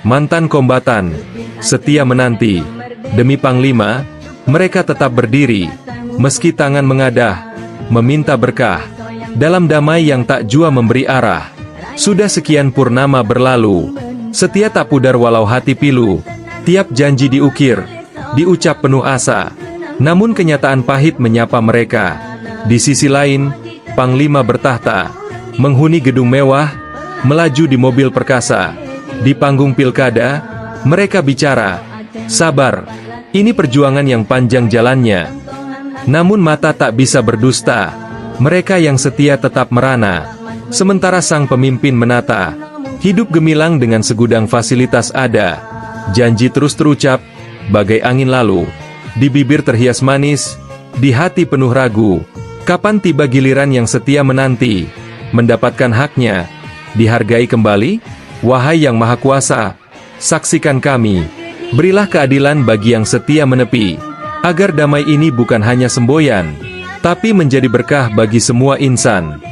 mantan kombatan, setia menanti. Demi Panglima, mereka tetap berdiri, meski tangan mengadah, meminta berkah. Dalam damai yang tak jua memberi arah. Sudah sekian purnama berlalu, setia tak pudar walau hati pilu. Tiap janji diukir, diucap penuh asa. Namun kenyataan pahit menyapa mereka. Di sisi lain, Panglima bertahta, menghuni gedung mewah, melaju di mobil perkasa. Di panggung pilkada, mereka bicara, sabar, ini perjuangan yang panjang jalannya. Namun mata tak bisa berdusta, mereka yang setia tetap merana. Sementara sang pemimpin menata, hidup gemilang dengan segudang fasilitas ada. Janji terus terucap, bagai angin lalu. Di bibir terhias manis, di hati penuh ragu. Kapan tiba giliran yang setia menanti, mendapatkan haknya, dihargai kembali? Wahai Yang Maha Kuasa, saksikan kami, berilah keadilan bagi yang setia menepi, agar damai ini bukan hanya semboyan, tapi menjadi berkah bagi semua insan.